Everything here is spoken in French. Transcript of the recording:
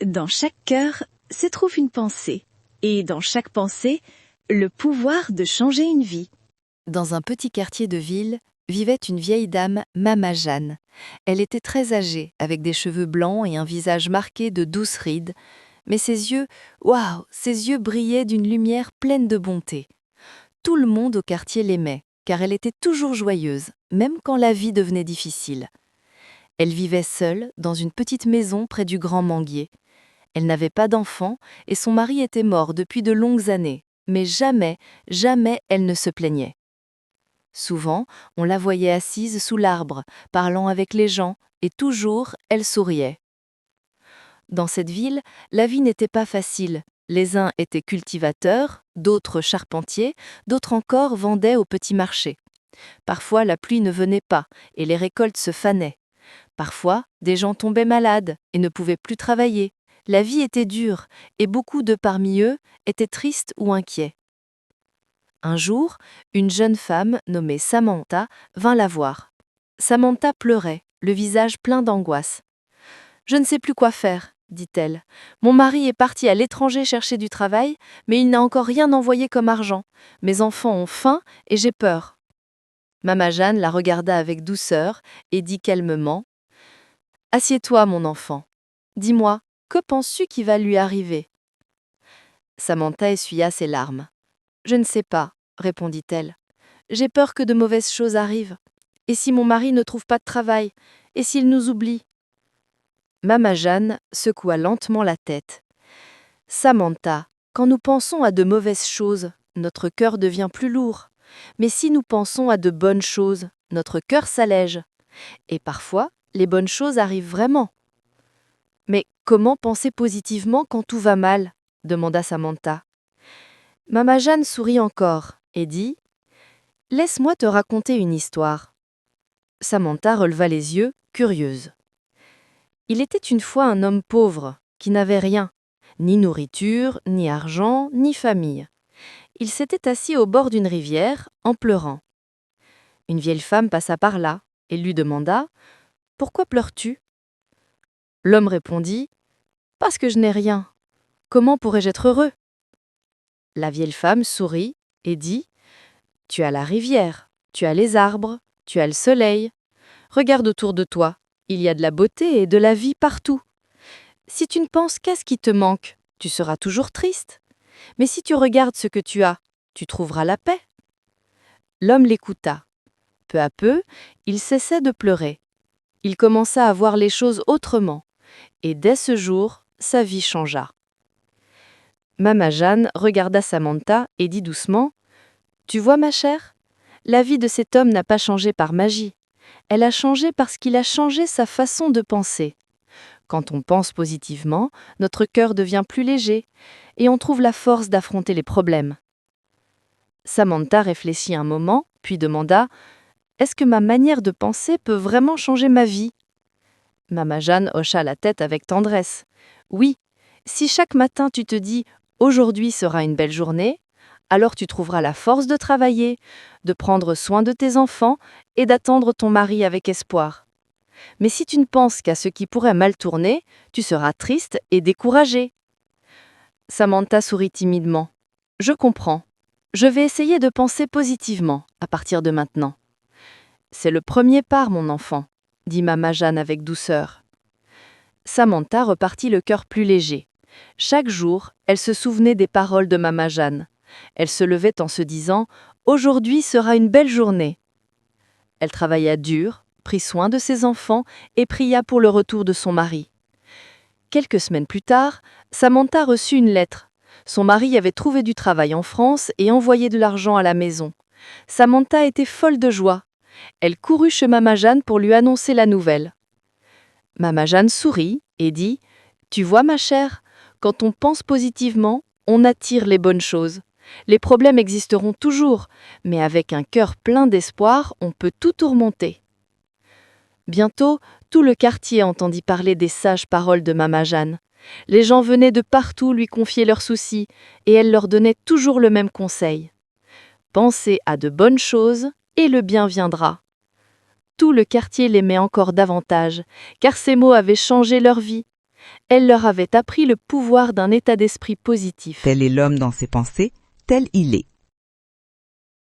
Dans chaque cœur se trouve une pensée, et dans chaque pensée, le pouvoir de changer une vie. Dans un petit quartier de ville, vivait une vieille dame, Mama Jeanne. Elle était très âgée, avec des cheveux blancs et un visage marqué de douces rides, mais ses yeux brillaient d'une lumière pleine de bonté. Tout le monde au quartier l'aimait, car elle était toujours joyeuse, même quand la vie devenait difficile. Elle vivait seule, dans une petite maison près du Grand Manguier. Elle n'avait pas d'enfant et son mari était mort depuis de longues années, mais jamais elle ne se plaignait. Souvent, on la voyait assise sous l'arbre, parlant avec les gens, et toujours, elle souriait. Dans cette ville, la vie n'était pas facile. Les uns étaient cultivateurs, d'autres charpentiers, d'autres encore vendaient au petit marché. Parfois, la pluie ne venait pas et les récoltes se fanaient. Parfois, des gens tombaient malades et ne pouvaient plus travailler. La vie était dure et beaucoup de parmi eux étaient tristes ou inquiets. Un jour, une jeune femme nommée Samantha vint la voir. Samantha pleurait, le visage plein d'angoisse. « Je ne sais plus quoi faire, dit-elle. Mon mari est parti à l'étranger chercher du travail, mais il n'a encore rien envoyé comme argent. Mes enfants ont faim et j'ai peur. » Mama Jeanne la regarda avec douceur et dit calmement « Assieds-toi, mon enfant. Dis-moi, que penses-tu qui va lui arriver ?» Samantha essuya ses larmes. « Je ne sais pas, répondit-elle. J'ai peur que de mauvaises choses arrivent. Et si mon mari ne trouve pas de travail? Et s'il nous oublie ?» Mama Jeanne secoua lentement la tête. « Samantha, quand nous pensons à de mauvaises choses, notre cœur devient plus lourd. Mais si nous pensons à de bonnes choses, notre cœur s'allège. Et parfois, les bonnes choses arrivent vraiment. » « Mais comment penser positivement quand tout va mal ?» demanda Samantha. Mama Jeanne sourit encore et dit « Laisse-moi te raconter une histoire. » Samantha releva les yeux, curieuse. « Il était une fois un homme pauvre, qui n'avait rien, ni nourriture, ni argent, ni famille. Il s'était assis au bord d'une rivière, en pleurant. Une vieille femme passa par là et lui demanda « Pourquoi pleures-tu » L'homme répondit « Parce que je n'ai rien. Comment pourrais-je être heureux ?» La vieille femme sourit et dit « Tu as la rivière, tu as les arbres, tu as le soleil. Regarde autour de toi, il y a de la beauté et de la vie partout. Si tu ne penses qu'à ce qui te manque, tu seras toujours triste. Mais si tu regardes ce que tu as, tu trouveras la paix. » L'homme l'écouta. Peu à peu, il cessait de pleurer. Il commença à voir les choses autrement. Et dès ce jour, sa vie changea. Mama Jeanne regarda Samantha et dit doucement « Tu vois, ma chère, la vie de cet homme n'a pas changé par magie. Elle a changé parce qu'il a changé sa façon de penser. Quand on pense positivement, notre cœur devient plus léger et on trouve la force d'affronter les problèmes. » Samantha réfléchit un moment, puis demanda « Est-ce que ma manière de penser peut vraiment changer ma vie ?» Mama Jeanne hocha la tête avec tendresse. « Oui, si chaque matin tu te dis « Aujourd'hui sera une belle journée », alors tu trouveras la force de travailler, de prendre soin de tes enfants et d'attendre ton mari avec espoir. Mais si tu ne penses qu'à ce qui pourrait mal tourner, tu seras triste et découragé. » Samantha sourit timidement. « Je comprends. Je vais essayer de penser positivement à partir de maintenant. »« C'est le premier pas, mon enfant, » dit Mama Jeanne avec douceur. Samantha repartit le cœur plus léger. Chaque jour, elle se souvenait des paroles de Mama Jeanne. Elle se levait en se disant « Aujourd'hui sera une belle journée ». Elle travailla dur, prit soin de ses enfants et pria pour le retour de son mari. Quelques semaines plus tard, Samantha reçut une lettre. Son mari avait trouvé du travail en France et envoyé de l'argent à la maison. Samantha était folle de joie. Elle courut chez Mama Jeanne pour lui annoncer la nouvelle. Mama Jeanne sourit et dit « Tu vois, ma chère, quand on pense positivement, on attire les bonnes choses. Les problèmes existeront toujours, mais avec un cœur plein d'espoir, on peut tout surmonter. » Bientôt, tout le quartier entendit parler des sages paroles de Mama Jeanne. Les gens venaient de partout lui confier leurs soucis, et elle leur donnait toujours le même conseil. Pensez à de bonnes choses, et le bien viendra. Tout le quartier l'aimait encore davantage, car ces mots avaient changé leur vie. Elle leur avait appris le pouvoir d'un état d'esprit positif. Tel est l'homme dans ses pensées, tel il est.